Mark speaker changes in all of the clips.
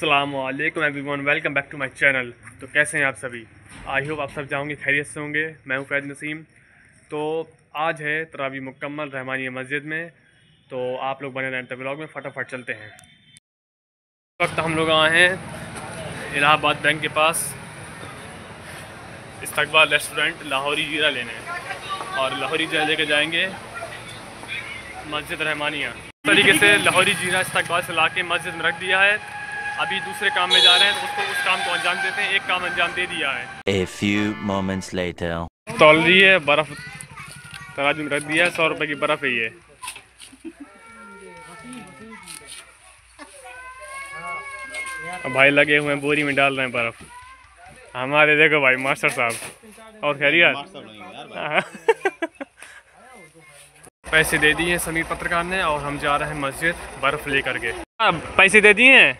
Speaker 1: अस्सलामुअलैकुम everyone, welcome back to my channel. तो कैसे हैं आप सभी? आई होप आप सब जाओगे खैरियत से होंगे। मैं हूं फैज़ नसीम। तो आज है तरावी मुकम्मल रहमानिया मस्जिद में, तो आप लोग बने रहें तक व्लॉग में। फटाफट चलते हैं। इस वक्त हम लोग आए हैं इलाहाबाद बैंक के पास इस्तकबाल रेस्टोरेंट लाहौरी जीरा लेने, और लाहौरी जीरा लेके जाएंगे मस्जिद रहमानिया। इस तरीके से लाहौरी जीरा इस्तकबाल से ला के मस्जिद में रख दिया है। अभी दूसरे काम में जा रहे हैं, तो उसको उस काम को अंजाम देते हैं। एक काम अंजाम दे दिया है।
Speaker 2: A few moments later.
Speaker 1: तौल रही है बर्फ़, तराजू में रख दिया है। 100 रुपये की बर्फ़ है ये। अब भाई लगे हुए हैं बोरी में डाल रहे हैं बर्फ़। हमारे देखो भाई मास्टर साहब, और खैरियत। पैसे दे दिए समीर पत्रकार ने, और हम जा रहे हैं मस्जिद बर्फ़ लेकर के। पैसे दे दिए हैं।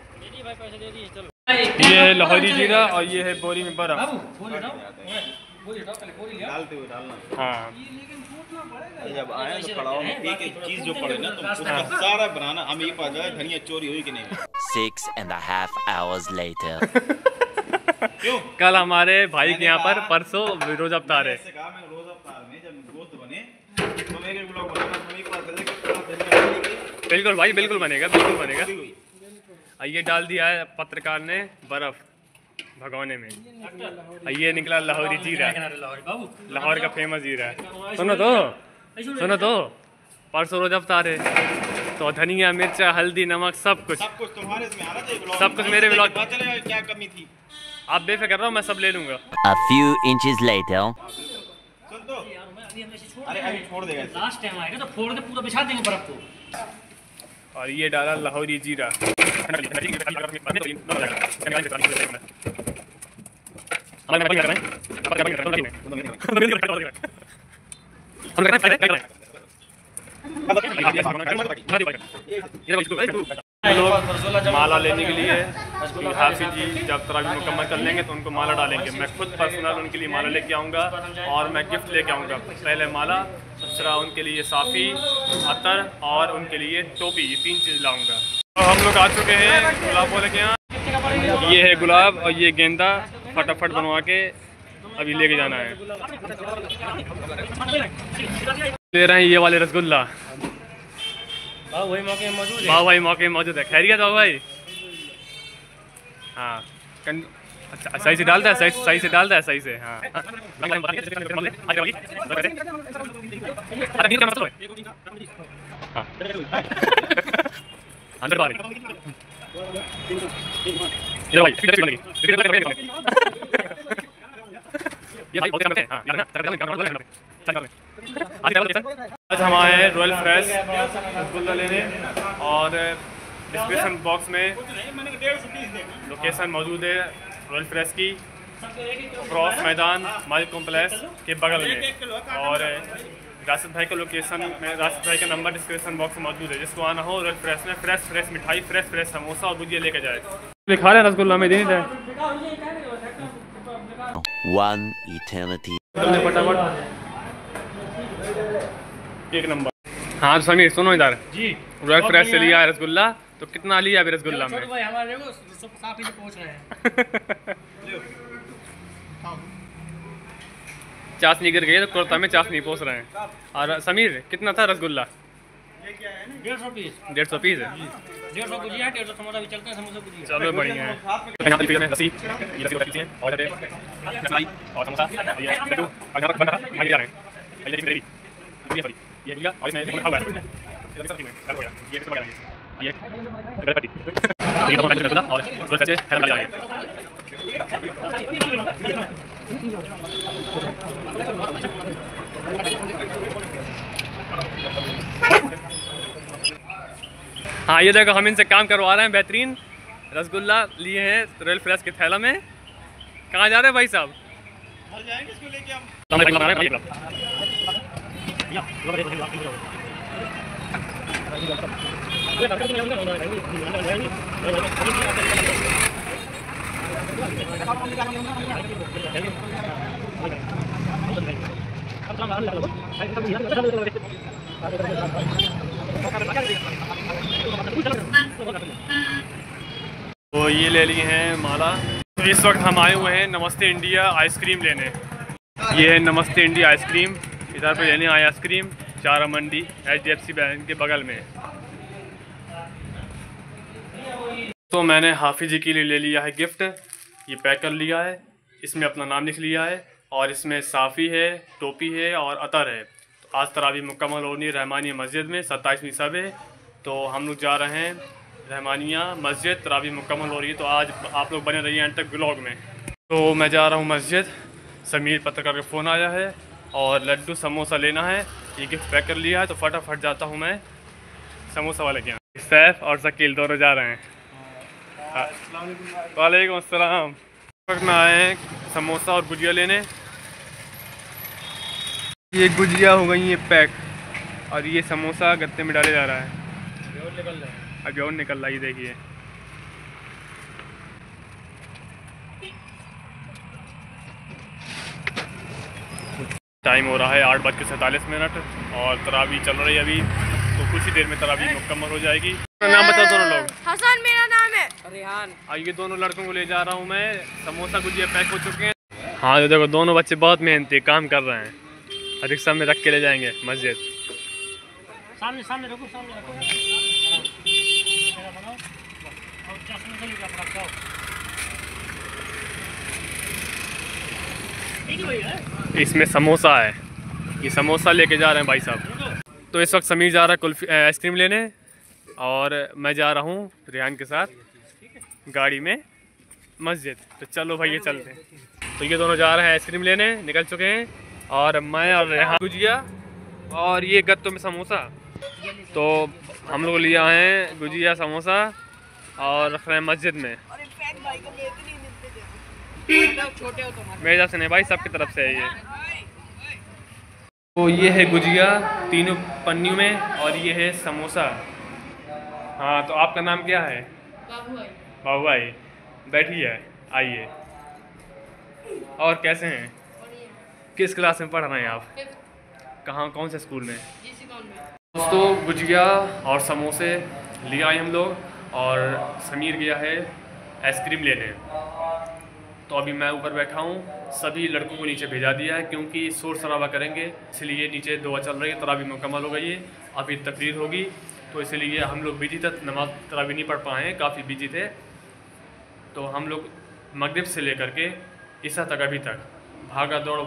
Speaker 1: ये है लाहौरी जीरा और ये है बोरी में बर्फ़। हाँ,
Speaker 3: जब आए तो कड़ाव में एक एक चीज जो पड़े ना, तो उसका सारा बनाना हमें ये पता चला धनिया चोरी हुई कि नहीं।
Speaker 2: 6.5 hours later.
Speaker 3: क्यों?
Speaker 1: कल हमारे भाई के यहाँ पर परसों रोज़ा अफ्तार है।
Speaker 3: ऐसे कहा मैं रोज़ा अफ्तार में जब गोश्त बने तो मैं एक ब्लॉग बनाना, हमें पता चला कि धनिया चोरी।
Speaker 1: बिल्कुल भाई, बिल्कुल बनेगा, बिल्कुल बनेगा। ये डाल दिया है पत्रकार ने बर्फ़ भगोने में। ये निकला लाहौरी जीरा, लाहौर का फेमस जीरा है। सुनो तो परसों रोज़ा अफ्तार है, तो धनिया मिर्चा हल्दी नमक सब कुछ
Speaker 3: तुम्हारे इसमें आना चाहिए।
Speaker 1: सब कुछ मेरे ब्लॉग।
Speaker 3: पता चलेगा क्या कमी थी।
Speaker 1: आप बेफिक्र रहो, मैं सब ले लूँगा।
Speaker 2: A few inches later.
Speaker 3: सुन तो अरे अभी छोड़ देगा।
Speaker 4: लास्ट टाइम आएगा तो फोड़ के पूरा बिछा देंगे बर्फ को।
Speaker 1: और ये डाला लाहौरी जीरा। लोग माला लेने के लिए हाफिज जी जब तरावी मुकम्मल कर लेंगे तो उनको माला डालेंगे। मैं खुद पर्सनल उनके लिए माला लेके आऊँगा, और मैं गिफ्ट लेके आऊँगा। पहले माला, दूसरा उनके लिए साफ़ी, अतर, और उनके लिए टोपी। ये 3 चीज़ लाऊँगा। तो हम लोग आ चुके हैं गुलाब वाले के यहाँ। ये है गुलाब और ये गेंदा। फटाफट बनवा के अभी लेके जाना है। ले रहे हैं ये वाले रसगुल्ला।
Speaker 4: वही मौके में मौजूद है।
Speaker 1: वाह भाई, मौके में मौजूद है। खैरियत हो भाई? हाँ, अच्छा सही से डालता है, सही से डालता है, सही से। हाँ अंदर बाहर आज हम आए हैं रॉयल फ्रेश रसगुल्ला लेने, और डिस्क्रिप्शन बॉक्स में लोकेशन मौजूद है रॉयल फ्रेश की, क्रॉस मैदान माल कॉम्प्लेक्स के बगल में। और राशिद भाई का लोकेशन में, राशिद भाई का नंबर डिस्क्रिप्शन बॉक्स में मौजूद है। जिसको आना हो रॉयल फ्रेश में फ्रेश मिठाई, फ्रेश समोसा और भुजिया लेके जाए। लिखा रहे रसगुल्ला में दे दे।
Speaker 2: One eternity.
Speaker 1: फटाफट एक नंबर। हाँ तो समीर सुनो इधर
Speaker 4: जी,
Speaker 1: रॉयल फ्रेश से लिया है रसगुल्ला, तो कितना लिया अभी रसगुल्ला में?
Speaker 4: भाई हमारे देखो सब काफी पहुंच रहे हैं।
Speaker 1: चाशनी गिर गई तो कुर्ता में चाशनी पोस रहे हैं। और समीर कितना था रसगुल्ला?
Speaker 4: 150 पीस।
Speaker 1: 150 पीस है।
Speaker 4: 150 भुजिया, 150 समोसा भी चलते हैं। समोसा भुजिया
Speaker 1: चलो बढ़िया है। लस्सी, ये लस्सी वाली चीज़ें, और मलाई और समोसा, ये लड्डू, और यहाँ पर बना आगे जा रहे हैं। ये ग्रेवी, ये भुजिया, और इसमें खाओ है। ये सब्जी में कर हो गया। ये कितना बड़ा है? ये गलत पट्टी। ये तो मैं रसगुल्ला और रोज अच्छे खैर लगा जाएंगे। हाँ ये देखो, हम इनसे काम करवा रहे हैं। बेहतरीन रसगुल्ला लिए हैं रॉयल फ्रेश के थैला में। कहाँ जा रहे हैं भाई साहब?
Speaker 3: घर जाएंगे इसको लेके हम।
Speaker 1: तो ये ले ली हैं माला। तो इस वक्त हम आए हुए हैं नमस्ते इंडिया आइसक्रीम लेने। ये है नमस्ते इंडिया आइसक्रीम। इधर पे लेने आए आइसक्रीम चारा मंडी HDFC बैंक के बगल में। तो मैंने हाफिज़ जी के लिए ले लिया है गिफ्ट। ये पैक कर लिया है, इसमें अपना नाम लिख लिया है और इसमें साफ़ी है, टोपी है और अतर है। तो आज तरावी मुकम्मल होनी रहमानिया मस्जिद में 27वीं सब है। तो हम लोग जा रहे हैं रहमानिया मस्जिद, तरावी मुकम्मल हो रही है। तो आज आप लोग बने रहिए एंड तक ब्लॉग में। तो मैं जा रहा हूँ मस्जिद, समीर पत्रकार का फ़ोन आया है और लड्डू समोसा लेना है। ये गिफ्ट पैक कर लिया है तो फटाफट जाता हूँ मैं समोसा वाले के यहाँ। सैफ और शकील दोनों जा रहे हैं। वालेकुम अस्सलाम। वक्त में आए हैं समोसा और गुजिया लेने। ये गुजिया हो गई है पैक और ये समोसा गत्ते में डाले जा रहा है। अभी और निकल रहा है, ये देखिए। टाइम हो रहा है 8:47 और तरावी चल रही है अभी। तो कुछ ही देर में तरावी मुकम्मल हो जाएगी। नाम बताओ दोनों लोग।
Speaker 5: हसन मेरा नाम है।
Speaker 4: रेहान।
Speaker 1: ये दोनों लड़कों को ले जा रहा हूँ मैं। समोसा गुजिया पैक हो चुके हैं। हाँ ये देखो दोनों बच्चे बहुत मेहनती काम कर रहे हैं। रिक्शा में रख के ले जाएंगे मस्जिद।
Speaker 4: सामने सामने रखो, सामने रखो। बनाओ और चश्मे से लेकर अपना खाओ।
Speaker 1: इसमें समोसा है, ये समोसा लेके जा रहे हैं भाई साहब। तो इस वक्त समीर जा रहा है कुल्फी आइसक्रीम लेने और मैं जा रहा हूँ रेहान के साथ गाड़ी में मस्जिद। तो चलो भाई ये चलते हैं। तो ये दोनों जा रहे हैं आइसक्रीम लेने, निकल चुके हैं और मैं और रेहान गुजिया और ये गत्तों में समोसा। तो हम लोग लिए आए हैं गुजिया समोसा और रख रहे हैं मस्जिद में। मेरे तरफ से नहीं भाई, सबकी तरफ से है ये। तो ये है गुजिया तीनों पन्नियों में और ये है समोसा। हाँ तो आपका नाम क्या है? बाबू भाई। बैठिए, आइए। और कैसे हैं? किस क्लास में पढ़ रहे हैं आप? कहाँ, कौन से स्कूल में? दोस्तों गुजिया और समोसे ले आए हम लोग और समीर गया है आइसक्रीम लेने। तो अभी मैं ऊपर बैठा हूँ, सभी लड़कों को नीचे भेजा दिया है क्योंकि शोर शराबा करेंगे, इसलिए नीचे दुआ चल रही है। तरावी मुकम्मल हो गई है, अभी तकरीर होगी तो इसलिए हम लोग बिजी थे, नमाज तरावी नहीं पढ़ पाए हैं, काफ़ी बिजी थे। तो हम लोग मगरिब से लेकर के इशा तक अभी तक भागा दौड़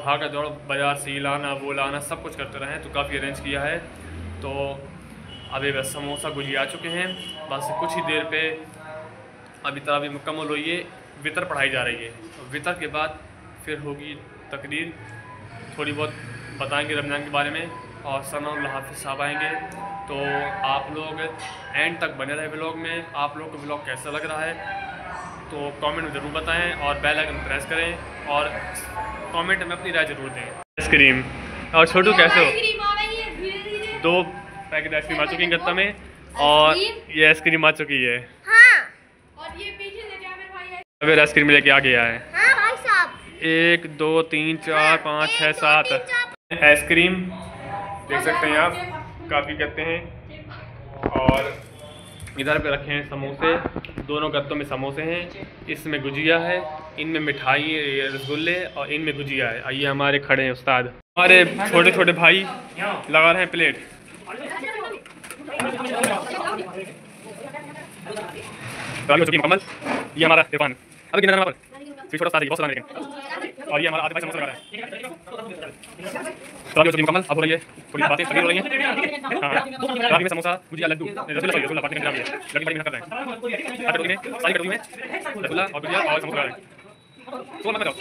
Speaker 1: बाज़ार से ये लाना वो लाना सब कुछ करते रहे। तो काफ़ी अरेंज किया है। तो अभी बस समोसा गुजिया आ चुके हैं, बस कुछ ही देर पे अभी तरावी मुकम्मल हुई है, वितर पढ़ाई जा रही है। वितर के बाद फिर होगी तकरीर, थोड़ी बहुत बताएंगे रमज़ान के बारे में और सना हाफिज़ साहब आएंगे। तो आप लोग एंड तक बने रहे ब्लॉग में। आप लोग को ब्लॉग कैसा लग रहा है तो कमेंट में ज़रूर बताएं और बेल आइकन प्रेस करें और कमेंट में अपनी राय ज़रूर दें। आइसक्रीम और छोटू कैसे हो? 2 पैकेट आइसक्रीम आ चुकी है गत्ता में और ये आइसक्रीम आ चुकी है।
Speaker 5: और ये पीछे से क्या मेरे भाई है?
Speaker 1: अभी आइसक्रीम लेके आ गया है।
Speaker 5: हाँ भाई साहब।
Speaker 1: 1 2 3 4 5 6 7 आइसक्रीम देख सकते हैं आप, काफ़ी कहते हैं। और इधर पे रखे हैं समोसे, दोनों गत्तों में समोसे हैं, इसमें गुजिया है, इनमें मिठाई रसगुल्ले और इनमें गुजिया है। आइए हमारे खड़े हैं उस्ताद, हमारे छोटे छोटे भाई लगा रहे हैं प्लेट। मुकम्मल। ये हमारा इरफान अभी गिनना पर छोटा सा बहुत लेकिन। और ये हमारा आदिवासी समोसा लगा रहा है। तो मुकम्मल अब हो रही है, थोड़ी बातें हो रही हैं। हाँ रावी में समोसा गुजिया लड्डू रसगुल्ला बातें कर रहे हैं, लड़की बड़ी मेहनत कर रहे हैं। कटोरी में सारी कटोरी में रसगुल्ला और गुजिया और समोसा लगा रहे हैं। तो मत जाओ।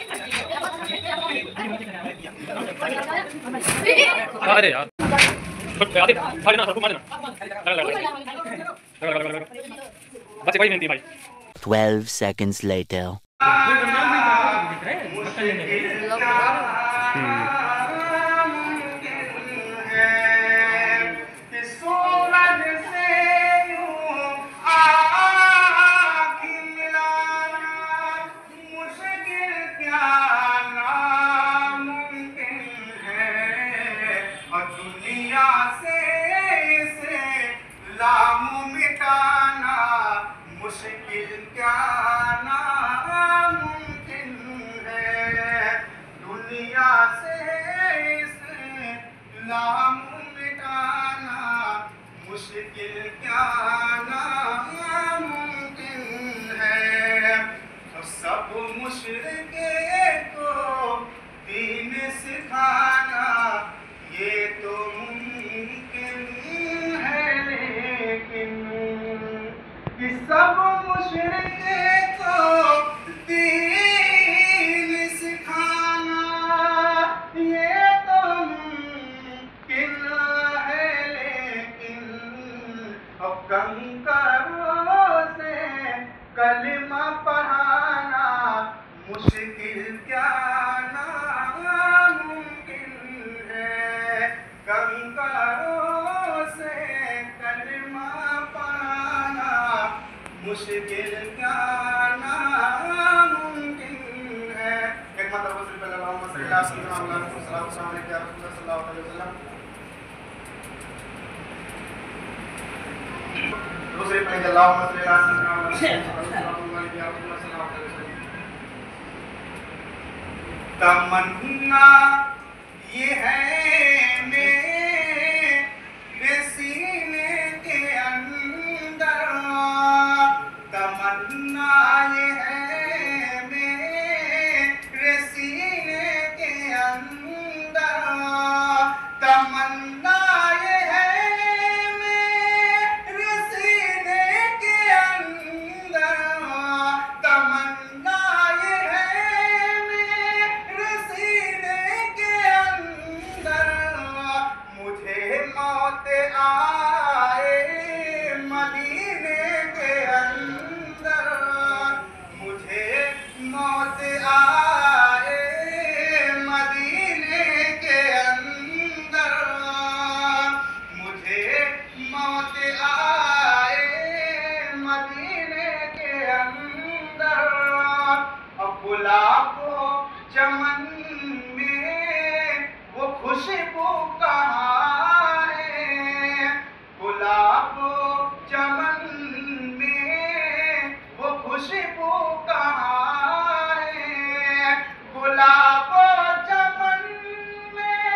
Speaker 1: अरे यार आते खाली ना रुक मारना बच्चे भाई मेहनती भाई।
Speaker 2: 12 seconds later.
Speaker 6: मुश्किल क्या सब मुशरिक को दीन सिखाना ये तो मुमकिन है, लेकिन अब कंकरों से कलिमा पढ़ाना मुश्किल क्या नामुमकिन है। कंकरों से कलिमा पढ़ाना मुश्किल क्या नामुमकिन है। एक मतलब दूसरे पढ़ेंगे तमन्ना ये है मेरे सीने के अंदर, तमन्ना ये है मेरे सीने के अंदर, तमन्ना ये है मेरे सीने के अंदर, तमन्ना ये है मेरे सीने के अंदर। मुझे मौत आए मदीने के अंदर, मुझे मौत आए मदीने के अंदर, मुझे मौत आए मदीने के अंदर। अब गुलाबो चमन में वो खुशबू कहाँ है, गुलाबो चमन में वो खुशबू कहाँ है, गुलाबो चमन में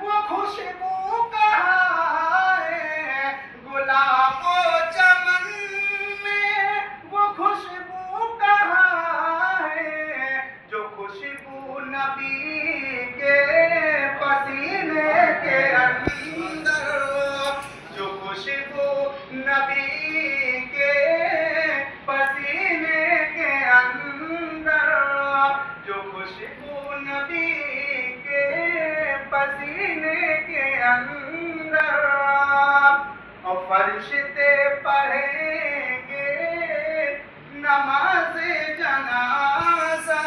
Speaker 6: वो खुशबू कहाँ है, गुलाबो चमन में वो खुशबू कहाँ है। जो खुशबू नबी के पसीने के अंदर, जो खुशबू नबी के पसीने के अंदर, जो खुशबू नबी के पसीने के अंदर। और फरिश्ते पढ़ेंगे नमाज जनाजा,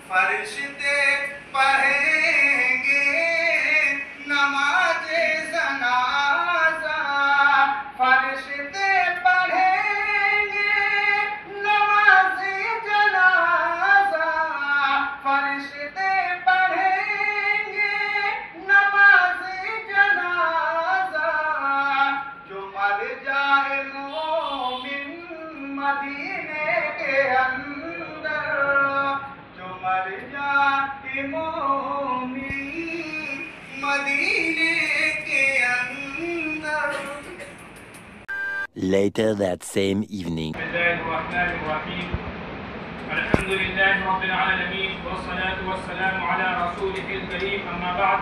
Speaker 6: फरिश्ते पढ़ेंगे नमाज जनाजा, फरिश्ते पढ़ेंगे नमाज जनाजा, फरिश्ते पढ़ेंगे नमाज जनाजा। जो मर जाए मोमिन मदीने के अंदर, जो मर जाए मोमिन मदीने के अंदर।
Speaker 2: Later that same evening.
Speaker 1: अल्हम्दुलिल्लाह रब्बिल आलमीन वस्सलातु वस्सलामु अला रसूलिहिल करीम, अम्मा बाद।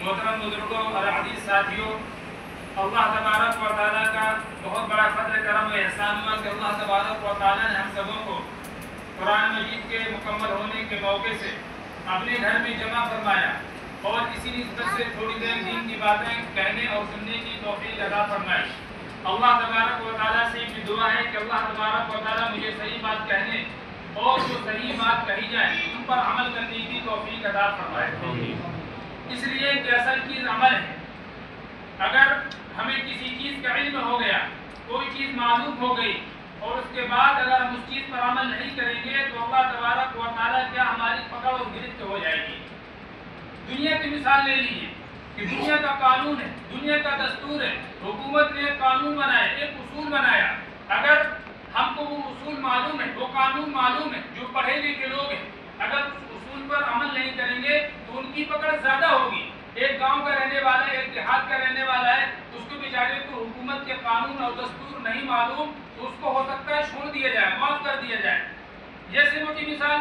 Speaker 1: मोहतरम बुजुर्गों और हदीस साथियों, अल्लाह तबारक व तआला का बहुत बड़ा फज़ल करम व एहसान हुआ कि अल्लाह तबारक व तआला ने हम सबों को कुरान मजीद के मुकम्मल होने के मौके से अपने घर में जमा फरमाया और इसी निस्बत से थोड़ी देर दीन की बातें कहने और सुनने की तौफीक अता फरमाई। अल्लाह तबारक व तआला से भी दुआ है कि अल्लाह तबारक व तआला मुझे सही बात कहने और जो सही बात कही जाए उन पर अमल करने की तौफीक अता फरमाए। इसलिए कि असल चीज़ अमल है। अगर हमें किसी चीज़ का इल्म हो गया, कोई चीज़ मालूम हो गई और उसके बाद अगर हम उस चीज़ पर अमल नहीं करेंगे तो अल्लाह तबारक व तआला क्या हमारी पकड़ और गिरफ्त हो जाएगी। दुनिया की मिसाल ले लीजिए कि दुनिया का कानून है, दुनिया का दस्तूर है, हुकूमत ने कानून बनाया, एक उसूल बनाया। अगर हमको वो उसूल मालूम है, वो कानून मालूम है, जो पढ़े लिखे लोग हैं अगर उस उसूल पर अमल नहीं करेंगे तो उनकी पकड़ ज़्यादा होगी।
Speaker 7: एक गांव का रहने वाला है, एक देहात का रहने वाला है, उसको बेचारे को हुकूमत के कानून और दस्तूर नहीं मालूम, तो उसको हो सकता है छोड़ दिया जाए, माफ कर दिया जाए। जैसे मोटी मिसाल,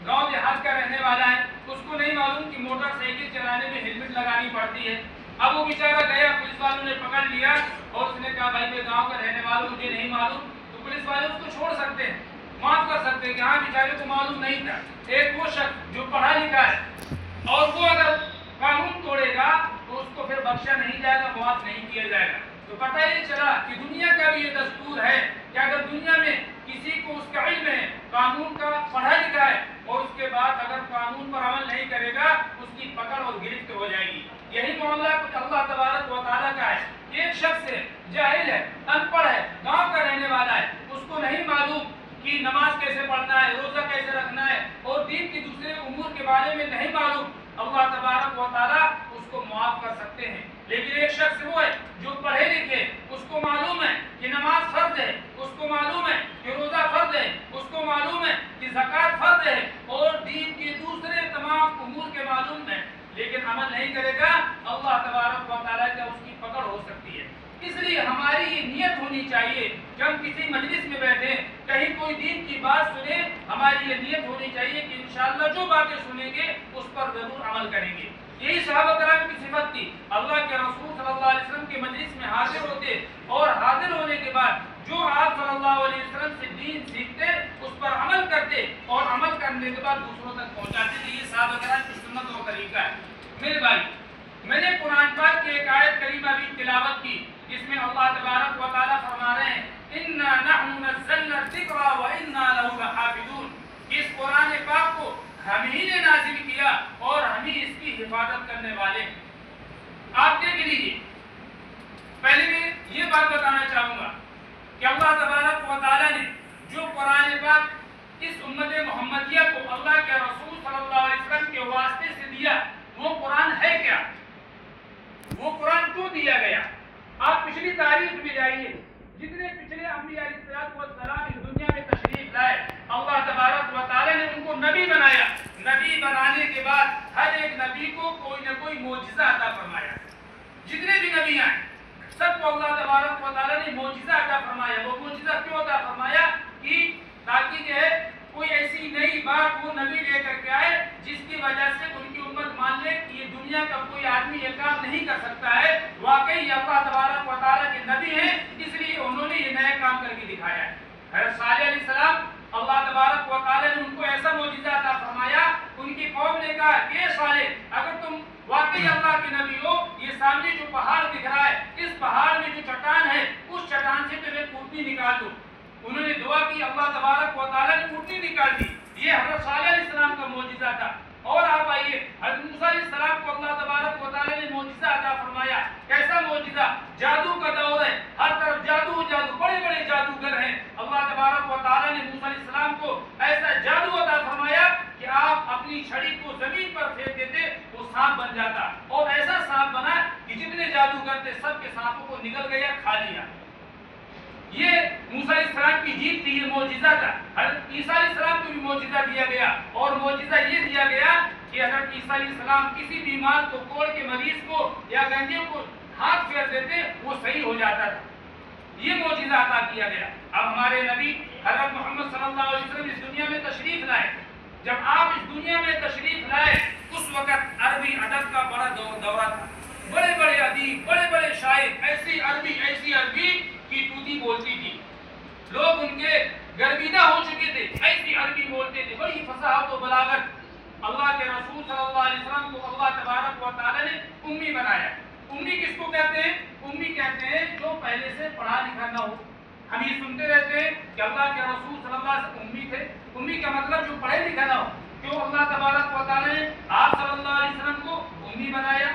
Speaker 7: गांव देहात का रहने वाला है, उसको नहीं मालूम कि मोटरसाइकिल चलाने में हेलमेट लगानी पड़ती है। अब वो बेचारा गया, पुलिस वालों ने पकड़ लिया और उसने कहा भाई मैं गांव का रहने वाला हूं, मुझे नहीं मालूम, तो पुलिस वाले उसको छोड़ सकते हैं, माफ कर सकते हैं कि हाँ बेचारे को मालूम नहीं था। एक वो शख्स जो पढ़ा लिखा है और वो अगर कानून तोड़ेगा तो उसको फिर बख्शा नहीं जाएगा, माफ नहीं किया जाएगा। तो पता ही चला कि दुनिया का भी ये दस्तूर है कि अगर दुनिया में किसी को उसका इल्म है, कानून का पढ़ा लिखा है और उसके बाद अगर कानून पर अमल नहीं करेगा, उसकी पकड़ और गिरफ्त हो जाएगी। यही मामला कुछ अल्लाह तबारक व तआला का है। एक शख्स है, जाहिल है, अनपढ़ है, गांव का रहने वाला है, उसको नहीं मालूम कि नमाज कैसे पढ़ना है, रोजा कैसे रखना है और दीन के दूसरे उमूर के बारे में नहीं मालूम, अल्लाह तबारक व तआला उसको माफ कर सकते हैं। लेकिन एक शख्स वो है जो पढ़े लिखे, उसको मालूम है कि नमाज फर्ज है, उसको मालूम है कि रोजा फर्ज है, उसको मालूम है कि ज़कात फर्ज है और दीन के दूसरे तमाम उमूर के मालूम है, लेकिन अमल नहीं करेगा, अल्लाह तबारक व तआला का उसकी पकड़ हो सकती है। इसलिए हमारी ये नियत होनी चाहिए कि हम किसी मजलिस में बैठे, कहीं कोई दीन की बात सुने, हमारी ये नियत होनी चाहिए कि इंशाअल्लाह जो बातें सुनेंगे उस पर जरूर अमल करेंगे। यही सहाबा कराम की सिफत थी। अल्लाह के रसूल सल्लल्लाहु अलैहि वसल्लम के मजलिस में हाजिर होते और हाजिर होने के बाद जो आप सल्लल्लाहु अलैहि वसल्लम से दीन सीखते, उस पर अमल करते और अमल करने के बाद दूसरों तक पहुंचाते थे। ये सहाबा कराम की सुन्नत और तरीका है। मेरे भाई, मैंने कुरान पाक की एक आयत करीमा भी तिलावत की, जिसमें अल्लाह तबारक व तआला फरमा रहे हैं, इन्ना नहनु नज़्ज़लना ज़िक्रा व इन्ना लहु लहाफ़िज़ून। इस कुरान पाक को हम ही ने नाज़िल किया और हम ही इसकी हिफाजत करने वाले हैं। आप देख लीजिए, पहले मैं ये बात बताना चाहूंगा कि अल्लाह तबारक व तआला ने जो कुरान पाक इस उम्मत मोहम्मदिया को अल्लाह के रसूल सल्लल्लाहु अलैहि वसल्लम के वास्ते से दिया, वो कुरान है क्या? वो कुरान क्यों दिया गया? आप पिछली तारीख में जाइए, जितने पिछले अंबिया अलैहिस्सलाम इस दुनिया में तशरीफ लाए, अल्लाह तबारक व तआला ने उनको नबी बनाया। नबी बनाने के बाद हर एक नबी को कोई न कोई मोजिज़ा अता फरमाया। जितने भी नबी आए सबको अल्लाह तबारक व तआला ने मोजिज़ा अता फरमाया। वो मोजिज़ा क्यों अता फरमाया? कि ताकि जो है कोई ऐसी नई बात वो नबी लेकर के आए जिसकी वजह से उनकी उम्मत मान ले कि ये दुनिया का कोई आदमी ये काम नहीं कर सकता है, वाकई अल्लाह तबारक व तआला के नबी हैं, इसलिए उन्होंने ये नया काम करके दिखाया है। हज़रत सालेह अलैहिस्सलाम, अल्लाह तबारक व तआला ने उनको ऐसा मौजिज़ा अता फरमाया, उनकी कौम ने कहा कि सालेह, अगर तुम वाकई अल्लाह के नबी हो, ये सामने जो पहाड़ दिख रहा है, इस पहाड़ में जो चट्टान है, उस चट्टान से तुम्हें ऊँटनी निकाल दो। उन्होंने दुआ की, अल्लाह तबारक व तआला ने ऊँटनी निकाल दी। ये हज़रत सालेह अलैहिस्सलाम का मौजिज़ा था। और आप आइए, हज़रत मूसा अलैहिस्सलाम को अल्लाह तबारक व तआला ने मौजिज़ा अता फरमाया। कैसा मौजिज़ा? जादू का दौर है, हर तरफ जादू जादू, बड़े बड़े जादूगर हैं। अल्लाह तबारक व तआला ने मूसा अलैहिस्सलाम को ऐसा जादू अता फरमाया कि आप अपनी छड़ी को जमीन पर फेंक देते, वो सांप बन जाता, और ऐसा सांप बना कि जितने जादूगर थे सब के सांपों को निगल गया, खा लिया। ये मूसा अलैहिस्सलाम की जीत थी, ये मौजिज़ा था। हज़रत ईसा अलैहिस्सलाम को भी मौजिज़ा दिया गया, और मौजिज़ा ये दिया गया कि हज़रत ईसा अलैहिस्सलाम किसी बीमार को, कोढ़ के मरीज को या गंजे को हाथ फेर देते, वो सही हो जाता था। ये मौजिज़ा अता किया गया। अब हमारे नबी हज़रत मोहम्मद सल्लल्लाहु अलैहि वसल्लम इस दुनिया में तशरीफ लाए। जब आप इस दुनिया में तशरीफ लाए, उस वक़्त अरबी अदब का बड़ा दौरा था। बड़े बड़े अदीब, बड़े बड़े शायर, ऐसी अरबी की तूती बोलती थी। लोग उनके गर्विदा हो चुके थे, ऐसी अरबी बोलते थे, बड़ी फसाहत और बलागत। अल्लाह के रसूल सल्लल्लाहु अलैहि वसल्लम को अल्लाह तबारक व तआला ने उम्मी बनाया। उम्मी किसको कहते हैं? उम्मी कहते हैं जो पहले से पढ़ा लिखा ना हो। हम ये सुनते रहते हैं कि अल्लाह के रसूल सल्लल्लाहु अलैहि वसल्लम उम्मी थे। उम्मी का मतलब जो पढ़े लिखा ना हो। क्यों अल्लाह तबारक व तआला ने आप सल्लल्लाहु अलैहि वसल्लम को उम्मी बनाया?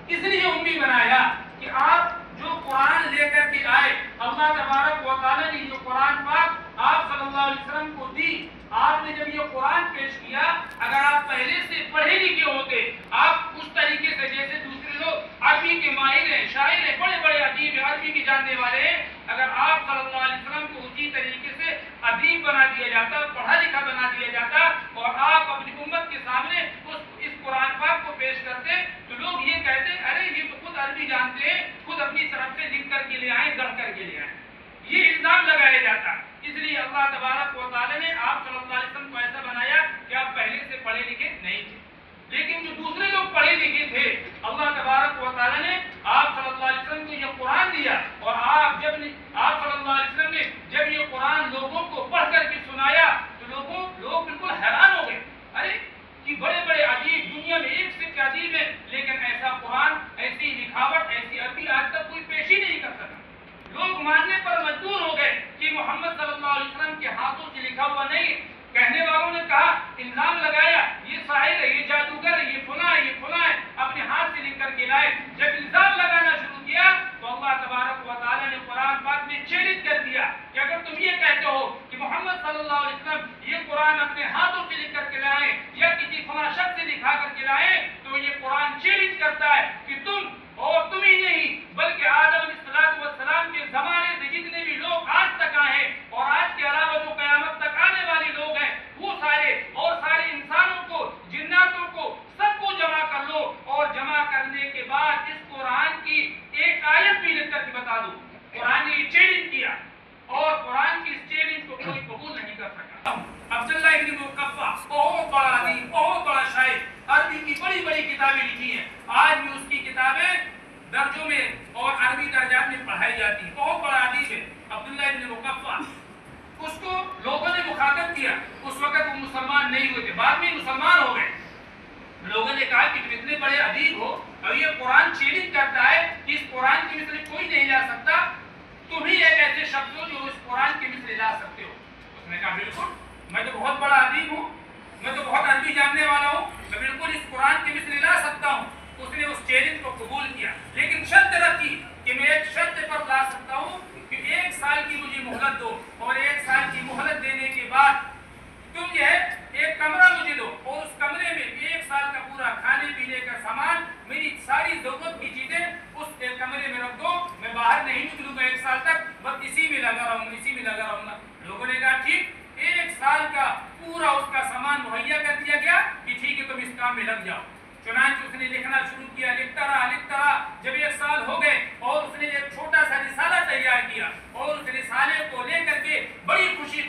Speaker 7: इसलिए उम्मी बनाया कि आप जो कुरान लेकर के आए, अल्लाह तबारक व तआला ने जो कुरान पाक आप सल्लल्लाहु अलैहि वसल्लम को दी, आपने जब ये कुरान पेश किया, अगर आप पहले से पढ़े लिखे होते, आप उस तरीके से जैसे दूसरे लोग अरबी के माहिर हैं, शायर हैं, बड़े बड़े अदीब अरबी के जानने वाले हैं, अगर आप सल्लल्लाहु अलैहि वसल्लम को उसी तरीके से अदीब बना दिया जाता, पढ़ा लिखा बना दिया जाता, और आप अपनी उम्मत के सामने इस कुरान पाक को पेश करते, तो लोग ये इल्जाम लगाया जाता। इसलिए अल्लाह तबारक व तआला ने आप सल्लल्लाहु अलैहि वसल्लम को ऐसा बनाया कि आप पहले से पढ़े लिखे नहीं थे, लेकिन जो दूसरे लोग पढ़े लिखे थे, अल्लाह तबारक व तआला ने आप सल्लल्लाहु अलैहि वसल्लम को ये कुरान दिया। और आप सल्लल्लाहु अलैहि वसल्लम ने जब ये कुरान लोगों को पढ़ करके सुनाया तो लोग बिल्कुल हैरान हो गए। अरे कि बड़े बड़े अजीब, दुनिया में एक से अजीब है, लेकिन ऐसा कुरान, ऐसी लिखावट, ऐसी अरबी आज तक कोई पेश ही नहीं कर सका। लोग मानने पर मजबूर हो गए कि मोहम्मद सल्लल्लाहु अलैहि वसल्लम के हाथों से लिखा हुआ नहीं। कहने वालों ने कहा, इल्जाम लगाया, ये शायर है, ये जादूगर है, ये फुला है, अपने हाथ से लिख करके लाए। जब इल्जाम लगाना शुरू किया तो अल्लाह तबारक व तआला ने कुरान पाक में चैलेंज कर दिया कि अगर तुम ये कहते हो कि मोहम्मद सल्लल्लाहु अलैहि वसल्लम ये कुरान अपने हाथों से लिख करके लाए या किसी फला शख्स से लिखा करके लाए, तो ये कुरान चैलेंज करता है कि तुम ही नहीं बल्कि आदम अलैहिस्सलाम के जमाने से जितने भी लोग आज तक आए और आज के अलावा जो कयामत तक आने वाले लोग हैं, वो सारे इंसानों को, जिन्नातों को, सबको जमा कर लो और जमा करने के बाद इस कुरान की एक आयत भी लिख करके बता दो। कुरान ने चैलेंज किया और कुरान की इस चैलेंज को कोई कबूल नहीं कर सका। अब्दुल्लाह इब्न मुकफ्फा बहुत बड़ा आदमी, बहुत बड़ा शायर, अरबी की बड़ी बड़ी किताबें लिखी हैं, आज भी उसकी किताबें दर्जों में और अरबी दर्जात में पढ़ाई जाती है। बहुत बड़ा आदमी है अब्दुल्लाह इब्न मुकफ्फा। उसको लोगों ने मुखातब किया, उस वक्त वो मुसलमान नहीं हुए थे, बाद में मुसलमान हो गए। लोगों ने कहा कि तुम इतने बड़े अदीब हो और ये कुरान चैलेंज करता है कि इस कुरान के मिसले कोई नहीं ला सकता, तुम ही एक ऐसे शब्द हो जो इस कुरान के मिसले ला सकते हो। उसने कहा बिल्कुल, मैं तो बहुत बड़ा अदीब हूँ, मैं तो बहुत अरबी जानने वाला हूँ, मैं बिल्कुल इस कुरान के मिसले ला सकता हूँ। उसने उस चैलेंज को कबूल किया, लेकिन शर्त रखी कि मैं एक शर्त पर ला सकता हूँ कि 1 साल की मुझे मोहलत दो और 1 साल की मोहलत देने के बाद तुम जो है एक कमरा मुझे दो और उस कमरे में 1 साल का पूरा खाने पीने का सामान, मेरी सारी जरूरत की चीजें उस एक कमरे में रख दो, मैं बाहर नहीं निकलूंगा 1 साल तक, बस इसी में लगा रहूंगा। लोगों ने कहा ठीक, 1 साल का पूरा उसका सामान मुहैया कर दिया गया कि ठीक है तुम इस काम में लग जाओ। चुनांचे उसने लिखना शुरू किया, लिखता रहा। जब 1 साल हो गए और उसने एक छोटा सा रिसाला तैयार किया और उस रिसाले को लेकर के बड़ी खुशी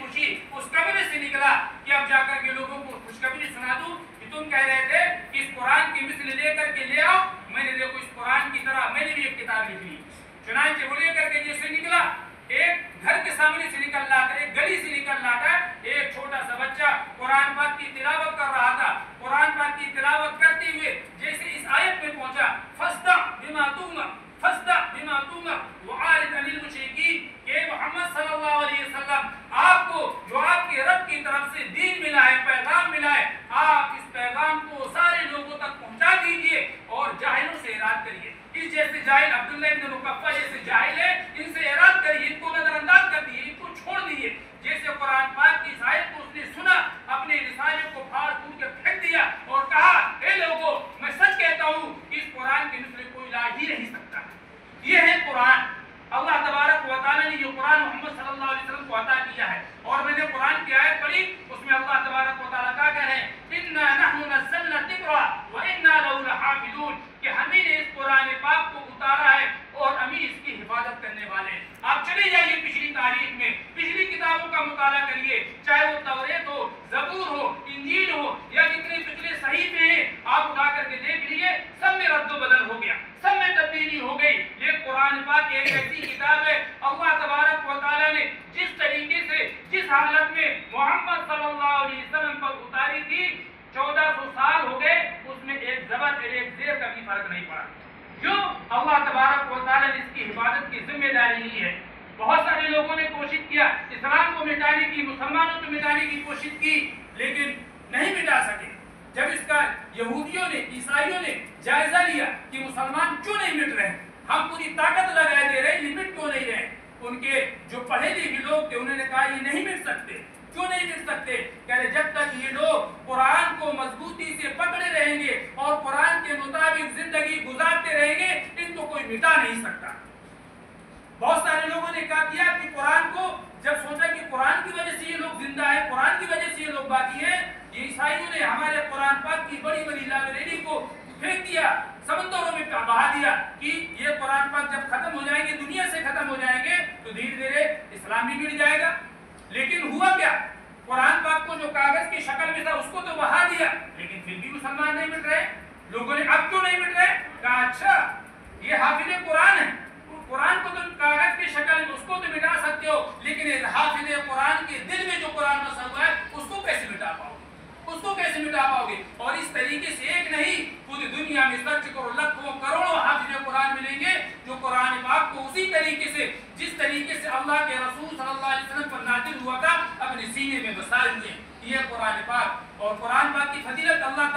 Speaker 7: उस कमरे से निकला कि अब जाकर के लोगों को खुशखबरी सुना दूं कि तुम कह रहे थे कि इस कुरान की मिसल लेकर के ले आओ, मैंने देखो इस कुरान की तरह मैंने भी एक किताब लिख ली। चुनांचे वो लेकर के जैसे निकला, एक घर के सामने से निकल रहा था, एक गली से निकल रहा था, एक छोटा सा बच्चा कुरान पाक की तिलावत कर रहा था। कुरान पाक की तिलावत करते हुए जैसे इस आयत में पहुंचा, फस्दा बिमा तुमर वआरिद अनिल मुशरिकीन, के मोहम्मद सल्लल्लाहु अलैहि वसल्लम आपको जो आपके रब की तरफ से दीन मिला है, पैगाम मिला है, आप इस पैगाम को सारे लोगों तक पहुंचा दीजिए और जाहिलों से इराद करिए। इस जैसे जाहिल अब्दुल्लाह इब्न मुकफ्फा जैसे जाहिल है, इनसे इराद करिए, इनको नजरअंदाज कर दिए, इनको छोड़ दीजिए। जैसे कुरान पाक की आयत को उसने सुना, अपने रिसाले को फाड़ फूड़ के फेंक दिया और कहा, हे लोगों, मैं सच कहता हूँ इस कुरान के मिसले कोई ला ही नहीं सकता। ये है कुरान। अल्लाह तबारक व तआला ने ये कुरान मोहम्मद सल्लल्लाहु अलैहि वसल्लम को अता किया है। और मैंने कुरान की आयत पढ़ी, उसमें अल्लाह तबारक व तआला क्या कह रहे हैं, इन्ना नहनु नज़्ज़लना ज़िक्रा व इन्ना लहु लहाफ़िज़ून, कि हम ही ने इस कुरान पाक को उतारा है और हम ही इसकी हिफाजत करने वाले हैं। आप चले जाइए पिछली तारीख में, पिछली किताबों का मुताला करिए, चाहे वो तौरेत हो, ज़बूर हो, इंजील हो या जितने पिछले सहीफे हैं, आप उठा करके देख लीजिए, सब में रद्द बदल हो गया, सब में तब्दीली हो गई। ये कुरान पाक एक ऐसी किताब है, अल्लाह तबारक व तआला ने जिस तरीके से, जिस हालत में मोहम्मद सल्लल्लाहु अलैहि वसल्लम पर उतारी थी, 1400 साल हो गए, उसमें एक ज़बर और एक ज़ेर का भी फर्क नहीं पड़ा। क्यों? अल्लाह तबारक व तआला ने इसकी हिफाजत की जिम्मेदारी ली है। बहुत सारे लोगों ने कोशिश किया इस्लाम को मिटाने की, मुसलमानों को मिटाने की कोशिश की, लेकिन नहीं मिटा सके। जब इसका यहूदियों ने, ईसाइयों ने जायजा लिया कि मुसलमान क्यों नहीं मिट रहे, हम पूरी ताकत लगा दे रहे, ये मिट क्यों नहीं रहे, उनके जो पढ़े लिखे लोग थे उन्होंने कहा ये नहीं मिट सकते। क्यों नहीं मिट सकते? कह रहे जब तक ये लोग कुरान को मजबूती से पकड़े रहेंगे और कुरान के मुताबिक जिंदगी गुजारते रहेंगे, इनको कोई मिटा नहीं सकता। बहुत सारे लोगों ने क्या किया कि कुरान को जब सोचा कि कुरान की वजह से ये लोग जिंदा है, कुरान की वजह से ये लोग बाकी हैं, ये ईसाइयों ने हमारे कुरान पाक की बड़ी बड़ी लाइब्रेरी को फेंक दिया, समंदरों में बहा दिया कि ये कुरान पाक जब खत्म हो जाएंगे, दुनिया से खत्म हो जाएंगे, तो धीरे धीरे इस्लाम भी मिट जाएगा। लेकिन हुआ क्या, कुरान पाक को जो कागज की शक्ल में था उसको तो बहा दिया, लेकिन फिर भी मुसलमान नहीं मिट रहे। लोगों ने अब क्यों नहीं मिट रहे, कहा अच्छा ये हाफिज कुरान है, कुरान को तुम कागज की शक्ल में उसको तो मिटा सकते हो, लेकिन हाफिज कुरान के दिल में जो कुरान बसा हुआ है उसको कैसे मिटा पाओगे, उसको कैसे मिटा पाओगे। और इस तरीके से एक नहीं पूरी दुनिया में सर्च करो लाखों करोड़ों हाफिज कुरान मिलेंगे जो कुरान पाक को उसी तरीके से जिस तरीके से अल्लाह के रसूल सल्लल्लाहु अलैहि वसल्लम पर नाज़िल हुआ था अपने सीने में बसाए हुए हैं। ये कुरान पाक और कुरान पाक की फजीलत अल्लाह के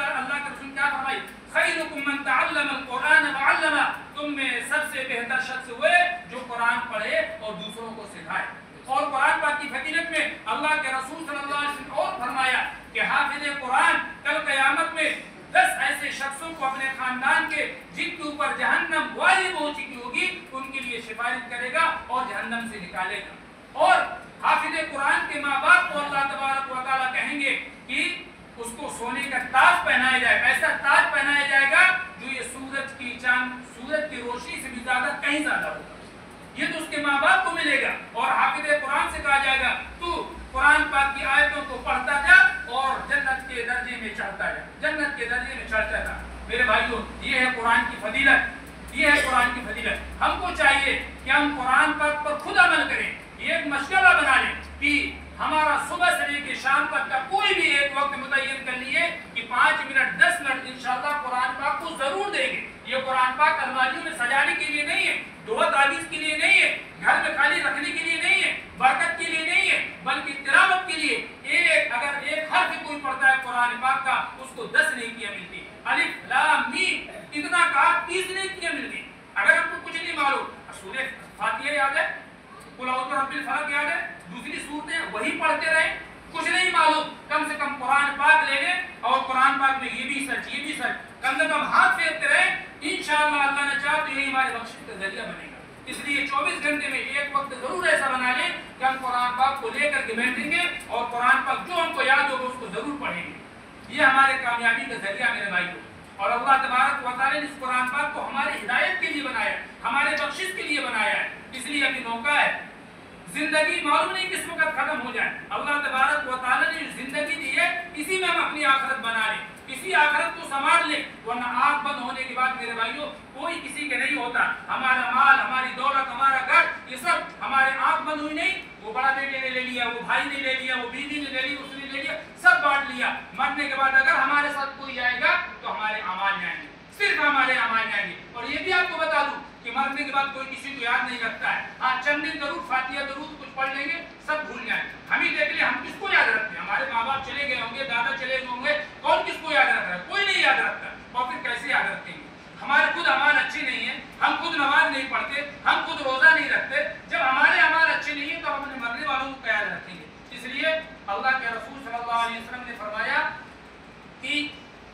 Speaker 7: रसूल क्या फरमाई, खैरुकुम मन तअल्लमल कुरान व अल्लमा, तुम में सबसे बेहतर शख्स हुए जो कुरान पढ़े और दूसरों को सिखाए। और कुरान पाक की फजीलत में अल्लाह के रसूल सल्लल्लाहु अलैहि वसल्लम और फरमाया कि हाफिज कुरान कल क़यामत में 10 ऐसे शख्सों को अपने खानदान के जिनके ऊपर जहन्नम वाजिब हो चुकी होगी उनके लिए सिफारिश करेगा और जहन्नम से निकालेगा। और हाफिज कुरान के माँ बाप को अल्लाह तबारक व तआला कहेंगे कि उसको सोने का ताज पहनाया जाएगा, ऐसा ताज पहनाया जाएगा जो ये सूरज की रोशनी से भी ज्यादा कहीं ज्यादा होगा। ये तो उसके माँ बाप को मिलेगा। और हाफिज कुरान से कहा जाएगा तू कुरान पाक की आयतों को पढ़ता जा और जन्नत के दर्जे में चढ़ता जा, जन्नत के दर्जे में चढ़ता जा। मेरे भाइयों ये है कुरान की फजीलत, ये है कुरान की फजीलत। हमको चाहिए कि हम कुरान पाक पर खुद अमल करें, ये एक मशगला बना लें कि हमारा सुबह से लेकर शाम तक का कोई भी एक वक्त मुतय्यन कर लिए कि 5 मिनट 10 मिनट इंशाअल्लाह कुरान पाक को जरूर देंगे। ये कुरान पाक अलमारियों में सजाने के लिए नहीं है, दुआ तावीज़ के लिए नहीं है, घर में खाली रखने के लिए नहीं है, बरकत के लिए नहीं है, बल्कि तिलावत के लिए। अगर एक हर्फ कोई पढ़ता है कुरान पाक का उसको 10 नेकियां मिलती। अलिफ लाम मीम इतना कहा 30 नेकियां मिल गई। अगर हमको कुछ नहीं मालूम, सूरह फातिहा याद है, कुल औज़ु रब्बिल फलक याद है, दूसरी सूरतें वही पढ़ते रहे, कुछ नहीं मालूम, कम से कम कुरान पाक ले लें और कुरान पाक में ये भी सच कम से कम हाथ फेरते रहे। इंशाअल्लाह अल्लाह ने चाहा तो यही हमारे बख्शिश का जरिया बनेगा। इसलिए 24 घंटे में एक वक्त जरूर ऐसा बना लें कि हम कुरान पाक को लेकर के बैठेंगे और कुरान पाक जो हमको याद होगा उसको जरूर पढ़ेंगे। ये हमारे कामयाबी का जरिया मेरे भाइयों। और अल्लाह तबारक व तआला ने इस कुरान पाक को हमारी हिदायत के लिए बनाया, हमारे बख्शिश के लिए बनाया है। इसलिए अभी मौका है, जिंदगी मालूम नहीं किस वक्त खत्म हो जाए। अल्लाह तबारक व तआला ने जिंदगी दी है, इसी में हम अपनी आखिरत बना लें, इसी आखिरत को संभाल लें, वरना आँख बंद होने के बाद मेरे भाइयों कोई किसी के नहीं होता। हमारा माल, हमारी दौलत, हमारा घर, ये सब हमारे आँख बंद हुई नहीं, वो बड़ा बेटे ने ले लिया, वो भाई ने ले लिया, वो बीवी ने ले लिया, उसने ले लिया, सब बांट लिया। मरने के बाद अगर हमारे साथ कोई आएगा तो हमारे अमाल जाएंगे, सिर्फ हमारे अमाल जाएंगे। और ये भी आपको बता दूं कि मरने के बाद कोई किसी को याद नहीं रखता है। हाँ, चंद दिन जरूर फातिहा दरूद कुछ पढ़ लेंगे, सब भूल जाएंगे। हम ही देख ले, हम किसको याद रखते हैं? हमारे माँ बाप चले गए होंगे, दादा चले गए होंगे, कौन किसको याद रख रहा है? कोई नहीं याद रखता। और फिर कैसे याद रखेंगे? हमारे खुद अमाल अच्छे नहीं है, हम खुद नमाज नहीं पढ़ते, हम खुद रोजा नहीं रखते। जब हमारे अमाल अच्छे नहीं है तो हम अपने मरने वालों को क्या याद रखेंगे? इसलिए अल्लाह के रसूल सल्लल्लाहु अलैहि वसल्लम ने फरमाया कि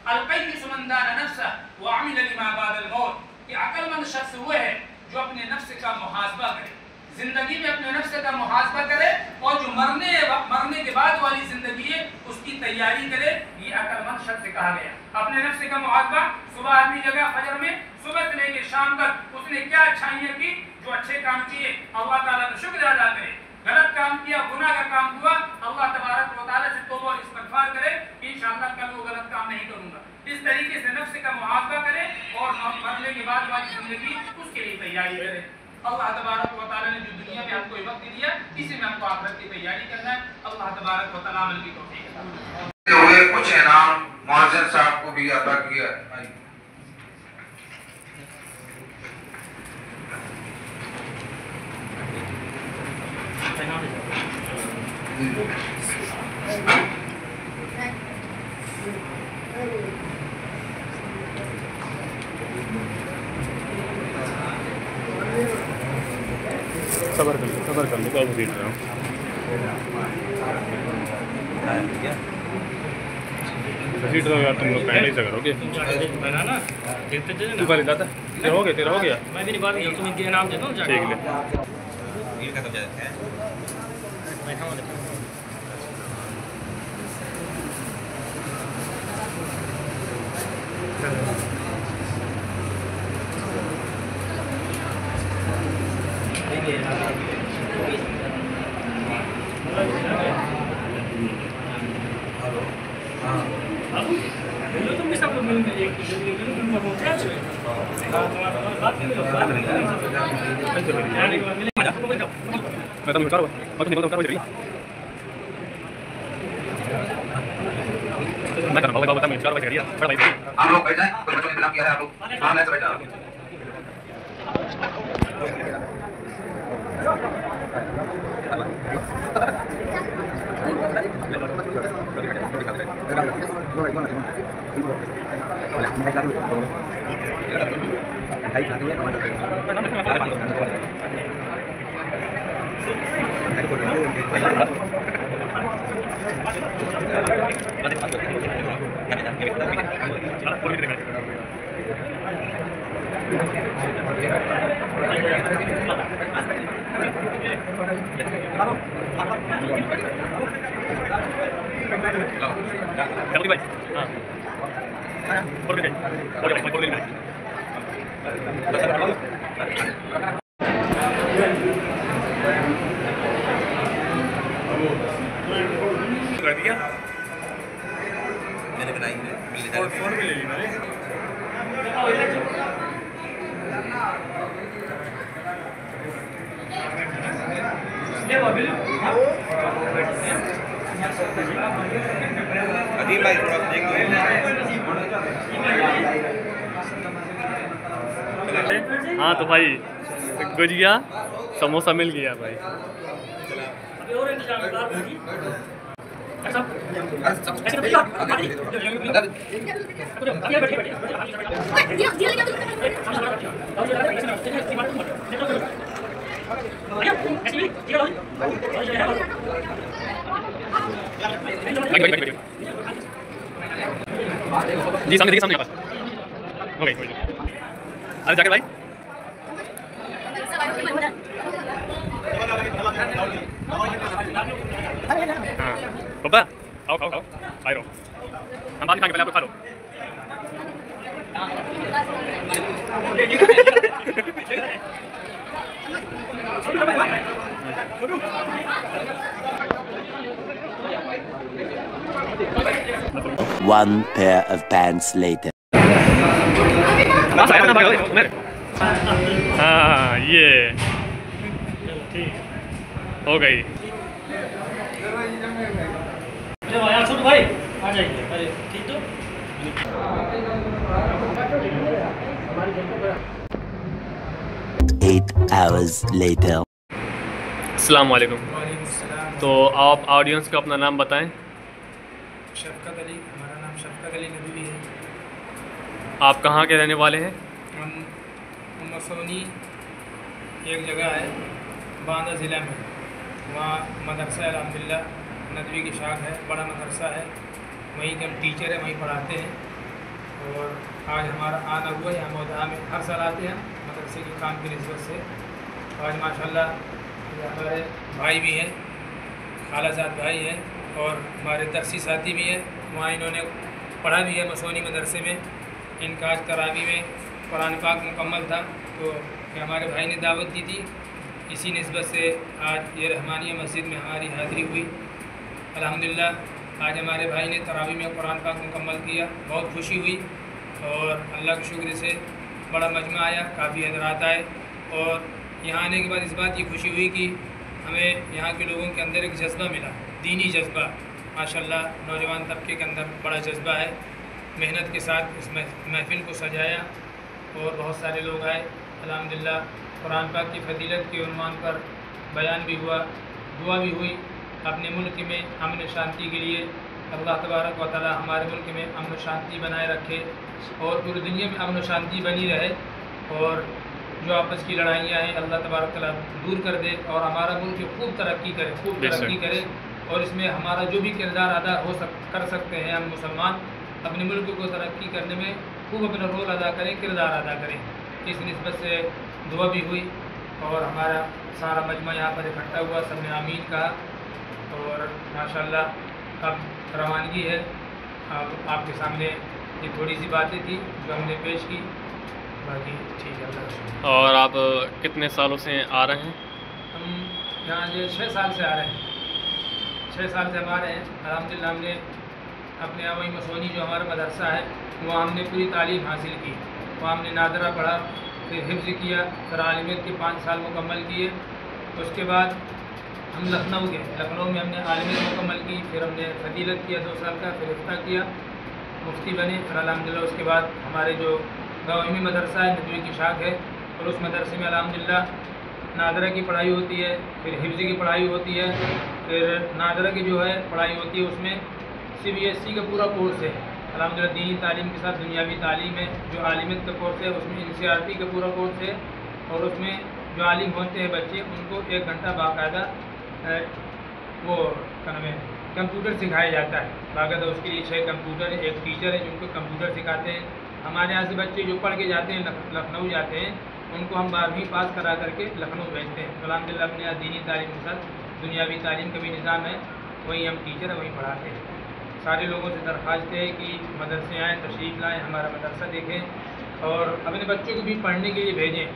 Speaker 7: अल-क़य्यिस मन दाना नफ्सह व अमिल लिमा बअदल मौत, कि अक्लमंद शख्स वो है जो अपने नफ्स का मुहासबा करे, जिंदगी में अपने नफ्स का मुहासबा करे और जो मरने के बाद वाली जिंदगी है उसकी तैयारी करे। ये अक्लमंद शख्स कहा गया। अपने नफ्स का मुहासबा, सुबह आदमी जगह फजर में, सुबह से लेकर शाम तक उसने क्या अच्छाइयाँ की, जो अच्छे काम किए अल्लाह ताला का शुक्र अदा करे, गलत काम किया, गुनाह का काम हुआ, अल्लाह तबारक व तआला से तौबा और इस्तिग़फ़ार करे कि इंशाअल्लाह कल वो गलत काम नहीं करूँगा। इस तरीके से नफ्स का मुहासबा करे और मरने के बाद वाली जिंदगी उसके लिए तैयारी करे। अल्लाह तबारक व तआला ने जो दुनिया में हमको वक्त दिया, इसी में हमको आखिरत की तैयारी करना है। अल्लाह तबारक व तआला अमल की तौफीक अता
Speaker 6: हुए कुछ इनाम मुअज्जिन साहब को भी अता किया।
Speaker 1: सबर कर लो, तो सीट रहा हूँ। सीट रहो यार, तुम लोग पहले ही से करोगे। तू पहले दादा, तेरा हो गया।
Speaker 4: मैं मेरी बात नहीं, तुम इनके नाम दे दो।
Speaker 1: ठीक है,
Speaker 6: आप लोग बैठ जाएं, कोई बच्चों ने इंतजाम किया है, आप लोग आराम से बैठ जाओ।
Speaker 3: अदीब भाई थोड़ा देख लो।
Speaker 1: हाँ तो भाई गुजिया समोसा मिल गया भाई। जी सामने देखिए, सामने पास हो गई। अरे जाकर भाई हाँ पापा आओ खाओ खाओ आए रहो, हम बाद में खाएंगे, पहले आप लोग खा लो।
Speaker 2: 1 pair of pants later.
Speaker 1: हाँ ये हो गई।
Speaker 4: चलो यार छोटू भाई आ जाइए। अरे ठीक तो
Speaker 2: 8 hours later.
Speaker 1: अस्सलाम वालेकुम। तो आप ऑडियंस को अपना नाम बताएं।
Speaker 7: शफकत अली, हमारा नाम शफकत अली नदवी है।
Speaker 1: आप कहाँ के रहने वाले हैं?
Speaker 7: हम मसौनी एक जगह है बांदा ज़िला में, वहाँ मदरसा है अल्हम्दुलिल्लाह, नदवी की शाख है, बड़ा मदरसा है, वहीं के हम टीचर हैं, वहीं पढ़ाते हैं। और आज हमारा आना हुआ है, हम में हर साल आते हैं मदरसे के काम की निस्बत से। आज माशाल्लाह हमारे भाई भी हैं, खालाजाद भाई हैं और हमारे दरसी साथी भी हैं, वहाँ इन्होंने पढ़ा भी है मसौनी मदरसे में। इनका आज तरावी में कुरान पाक मुकम्मल था, तो हमारे भाई ने दावत दी थी, इसी निस्बत से आज ये रहमानिया मस्जिद में हमारी हाज़िरी हुई। अल्हम्दुलिल्लाह आज हमारे भाई ने तरावी में कुरान पाक मुकम्मल किया, बहुत खुशी हुई और अल्लाह के शुक्र से बड़ा मजमा आया, काफ़ी हज़रात आए। और यहाँ आने के बाद इस बात की खुशी हुई कि हमें यहाँ के लोगों के अंदर एक जज्बा मिला, दीनी जज्बा। माशाल्लाह नौजवान तबके के अंदर बड़ा जज्बा है। मेहनत के साथ इस महफ़िल को सजाया और बहुत सारे लोग आए। अल्हम्दुलिल्लाह कुरान पाक की फजीलत के उन्वान पर बयान भी हुआ, दुआ भी हुई। अपने मुल्क में अमन शांति के लिए अल्लाह तबारक व तआला हमारे मुल्क में अमन शांति बनाए रखे और पूरी दुनिया में अमन शांति बनी रहे। और जो आपस की लड़ाइयाँ हैं अल्लाह तबारक व तआला दूर कर दे और हमारा मुल्क खूब तरक्की करे, खूब तरक्की करे। और इसमें हमारा जो भी किरदार अदा कर सकते हैं, हम मुसलमान अपने मुल्क को तरक्की करने में खूब अपना रोल अदा करें, किरदार अदा करें। इस निस्बत से दुआ भी हुई और हमारा सारा मजमा यहाँ पर इकट्ठा हुआ, सबने आमीन कहा। और माशाल्लाह अब रवानगी है। अब आपके सामने ये थोड़ी सी बातें थी जो हमने पेश की, बाकी ठीक है अल्लाह।
Speaker 1: और आप कितने सालों से आ रहे हैं?
Speaker 7: हम यहाँ जो 6 साल से आ रहे हैं, 6 साल से हम आ रहे हैं। अल्हम्दुलिल्लाह हमने अपने वही मसोनी जो हमारा मदरसा है वहाँ हमने पूरी तालीम हासिल की। वहाँ हमने नादरा पढ़ा, फिर हिफ्ज़ किया, फिर आलिमियत के 5 साल मुकम्मल किए। उसके बाद हम लखनऊ गए, लखनऊ में हमने आलिमियत मुकम्मल की, फिर हमने फजीलत किया 2 साल का, फिर इफ्ता किया, मुफ्ती बने। फिर अल्हम्दुलिल्लाह उसके बाद हमारे जो गाँव में मदरसा है नदवी की शाख है, और उस मदरसे में अल्हम्दुलिल्लाह नादरा की पढ़ाई होती है, फिर हिफ्ज़ की पढ़ाई होती है, फिर नादरा की जो है पढ़ाई होती है उसमें CBSE का पूरा कोर्स है। अल्हम्दुलिल्लाह दीनी तालीम के साथ दुनियावी तालीम है। जो आलिमियत का कोर्स है उसमें NCERT का पूरा कोर्स है, और उसमें जो आलिम होते हैं बच्चे उनको 1 घंटा बाकायदा वो क्या नाम है कंप्यूटर सिखाया जाता है। बाकायदा उसके लिए 6 कंप्यूटर है, 1 टीचर है जिनको कंप्यूटर सिखाते हैं। हमारे यहाँ से बच्चे जो पढ़ के जाते हैं लखनऊ जाते हैं, उनको हम 12वीं पास करा करके लखनऊ भेजते हैं। तो अल्हम्दुलिल्लाह अपने यहाँ दीनी तालीम के साथ दुनियावी तालीम का भी निज़ाम है, वहीं हम टीचर है वहीं पढ़ाते हैं। सारे लोगों से दरख्वास्त है कि मदरसे आएँ, तशरीफ़ लाएँ, हमारा मदरसा देखें और अपने बच्चों को भी पढ़ने के लिए भेजें।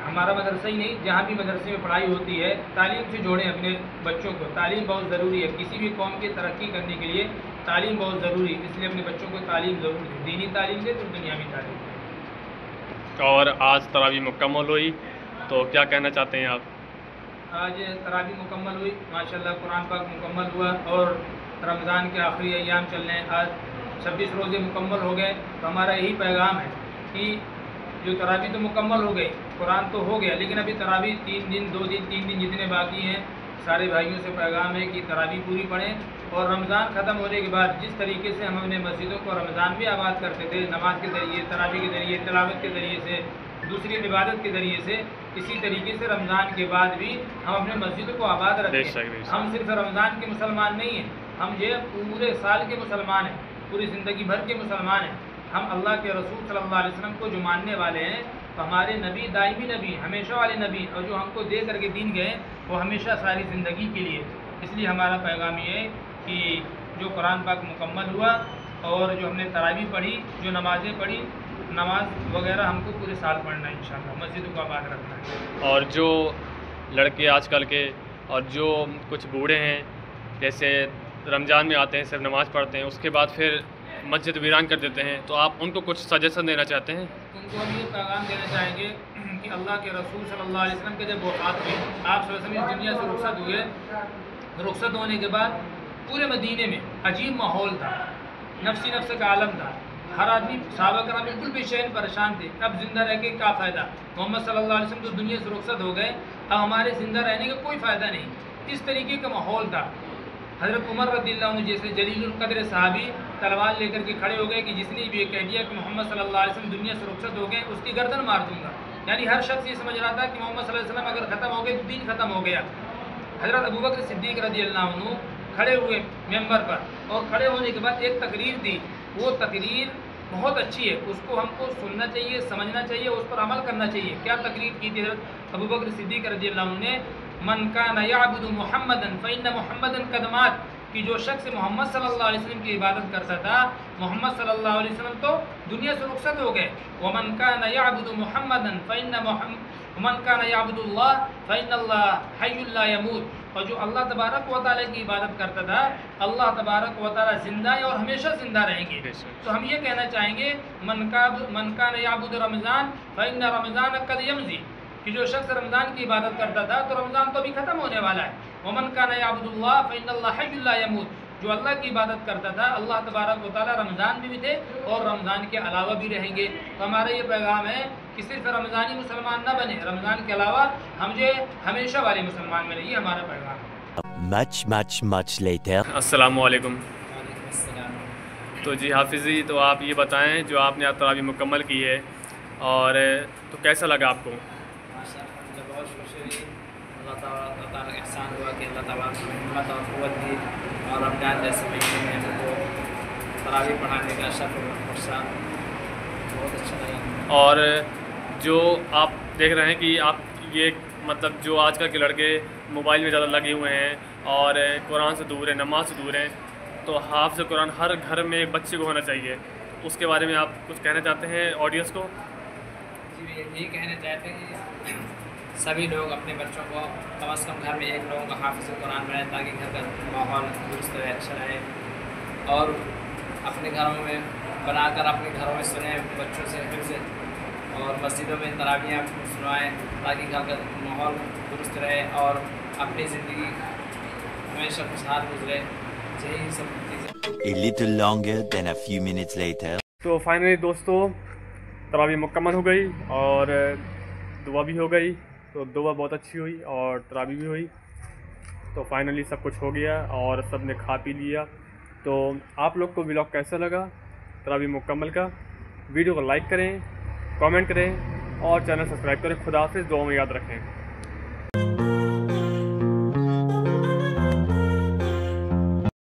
Speaker 7: हमारा मदरसा ही नहीं, जहाँ भी मदरसे में पढ़ाई होती है तालीम से जोड़ें अपने बच्चों को। तालीम बहुत ज़रूरी है, किसी भी कौम की तरक्की करने के लिए तालीम बहुत ज़रूरी है, इसलिए अपने बच्चों को तालीम ज़रूर दें। दीनी तालीम दें तो दुनियावी तालीम दें।
Speaker 1: और आज तरावी मुकम्मल हुई, तो क्या कहना चाहते हैं आप?
Speaker 7: आज तरावी मुकम्मल हुई, माशाल्लाह कुरान पाक मुकम्मल हुआ, और रमज़ान के आखिरी अय्याम चल रहे हैं। आज 26 रोज़े मुकम्मल हो गए। तो हमारा यही पैगाम है कि जो तरावी तो मुकम्मल हो गई, कुरान तो हो गया, लेकिन अभी तरावी 3 दिन 2 दिन 3 दिन जितने बाकी हैं, सारे भाइयों से पैगाम है कि तरावी पूरी पढ़ें। और रमज़ान ख़त्म होने के बाद जिस तरीके से हम अपने मस्जिदों को रमज़ान भी आबाद करते थे, नमाज के ज़रिए, तरावी के ज़रिए, तिलावत के ज़रिए से, दूसरी इबादत के ज़रिए से, इसी तरीके से रमज़ान के बाद भी हम अपने मस्जिदों को आबाद रखें। हम सिर्फ रमज़ान के मुसलमान नहीं हैं, हम जो पूरे साल के मुसलमान हैं, पूरी ज़िंदगी भर के मुसलमान हैं। हम अल्लाह के रसूल सल्लल्लाहु अलैहि वसल्लम को जो मानने वाले हैं, तो हमारे नबी दायमी नबी, हमेशा वाले नबी, और जो हमको दे करके दीन गए वो हमेशा सारी ज़िंदगी के लिए। इसलिए हमारा पैगाम ये है कि जो कुरान पाक मुकम्मल हुआ और जो हमने तरावी पढ़ी, जो नमाज़ें पढ़ी, नमाज वगैरह हमको पूरे साल पढ़ना है इंशाअल्लाह, मस्जिद को आबाद रखना है।
Speaker 1: और जो लड़के आजकल के और जो कुछ बूढ़े हैं, जैसे रमज़ान में आते हैं, सिर्फ नमाज़ पढ़ते हैं, उसके बाद फिर मस्जिद वीरान कर देते हैं, तो आप उनको कुछ सजेशन देना चाहते हैं?
Speaker 7: उनको हम ये पैगाम देना चाहेंगे कि अल्लाह के रसूल सल्लल्लाहु अलैहि वसल्लम के जब वफ़ात हुई, आप सल्लल्लाहु अलैहि वसल्लम इस दुनिया से रुखसत हुए, रुखसत होने के बाद पूरे मदीने में अजीब माहौल था, नफ्सी नफ्स का आलम था। हर आदमी सहाबा कराम बिल्कुल बेचैन परेशान थे। अब ज़िंदा रह के क्या फ़ायदा, मोहम्मद सल्लल्लाहु अलैहि वसल्लम तो दुनिया से रुखसत हो गए, अब हमारे ज़िंदा रहने का कोई फ़ायदा नहीं। इस तरीके का माहौल था। हज़रत उमर रज़ियल्लाहु अन्हु जैसे जलीलुल क़द्र सहाबी तलवार लेकर के खड़े हो गए कि जिसने भी ये कह दिया कि मोहम्मद सल्लल्लाहु अलैहि वसल्लम दुनिया से रुखसत हो गए, उसकी गर्दन मार दूंगा। यानी हर शख्स ये समझ रहा था कि मोहम्मद सल्लल्लाहु अलैहि वसल्लम अगर ख़त्म हो गए तो दीन ख़त्म हो गया। हज़रत अबू बकर सिद्दीक़ रज़ियल्लाहु अन्हु खड़े हुए मेंबर पर, और खड़े होने के बाद एक तकरीर दी। वो तकरीर बहुत अच्छी है, उसको हमको सुनना चाहिए, समझना चाहिए, उस पर अमल करना चाहिए। क्या तकरीर की थी हज़रत अबू बकर सिद्दीक़ रज़ियल्लाहु अन्हु ने? मन कान यअबुदु मुहम्मदन फ़इन्न मुहम्मदन क़द मात, कि जो शख्स मोहम्मद सल्लल्लाहु अलैहि वसल्लम की इबादत करता था, मोहम्मद सल्लल्लाहु अलैहि वसल्लम तो दुनिया से रुखसत हो गए। वमन कान यअबुदु मुहम्मदन वमन कान यअबुदुल्लाह फ़इन्नल्लाह हय्युल ला यमूत, और जो अल्लाह तबारक व तआला की इबादत करता था, अल्लाह तबारक व तआला जिंदा है और हमेशा जिंदा रहेंगे। तो हम ये कहना चाहेंगे मन कान यअबुदु रमज़ान फ़इन्न रमज़ान क़द यमज़ी, कि जो शख्स रमज़ान की इबादत करता था तो रमज़ान तो अभी ख़त्म होने वाला है। वमन कान यअबुदुल्लाह फ़इन्नल्लाह हय्युल ला यमूत, जो अल्लाह की इबादत करता था, अल्लाह तबारक व तआला रमज़ान में भी थे और रमज़ान के अलावा भी रहेंगे। तो हमारा ये पैगाम है कि सिर्फ रमज़ानी मुसलमान न बने, रमज़ान के अलावा हम जो हमेशा वाले मुसलमान बने, ये हमारा पैगाम है।
Speaker 2: Much later.
Speaker 1: अस्सलामु अलैकुम। तो जी हाफिज़ जी, तो आप ये बताएं, जो आपने आज तरावी मुकम्मल की है, और तो कैसा लगा आपको?
Speaker 4: माशाअल्लाह बहुत खुशी हुई। अल्लाह ताला का एहसान हुआ कि अल्लाह ताला ने हिम्मत और क़ुव्वत दी, और रमज़ान जैसे महीने में हमको तरावी पढ़ाने का शर्फ फुर्सा बहुत अच्छा लगा।
Speaker 1: और जो आप देख रहे हैं कि आप ये मतलब जो आजकल के लड़के मोबाइल में ज़्यादा लगे हुए हैं और कुरान से दूर हैं, नमाज से दूर हैं, तो हाफ़िज़ कुरान हर घर में एक बच्चे को होना चाहिए। उसके बारे में आप कुछ कहना चाहते हैं ऑडियंस को?
Speaker 4: जी यही कहना चाहते हैं कि सभी लोग अपने बच्चों को कम से कम घर में एक लोगों का हाफ़िज़ कुरान बनाए, ताकि घर का माहौल दुरुस्त रहे, अच्छा रहे। और अपने घरों में बनाकर अपने घरों में सुने बच्चों से फिर से, और मस्जिदों में तरावियाँ सुनवाएँ ताकि घर का माहौल दुरुस्त रहे और अपनी ज़िंदगी हमेशा खुशहाल गुजरे। यही सब चीज़ें।
Speaker 2: A little longer than a few minutes later.
Speaker 1: तो फाइनली दोस्तों तरावी मुकम्मल हो गई और दुआ भी हो गई। तो दुआ बहुत अच्छी हुई और तरावी भी हुई। तो फाइनली सब कुछ हो गया और सब ने खा पी लिया। तो आप लोग को व्लॉग कैसा लगा तरावी मुकम्मल का? वीडियो को लाइक करें, कमेंट करें और चैनल सब्सक्राइब करें। खुदा हाफिज़, दुआ में याद रखें।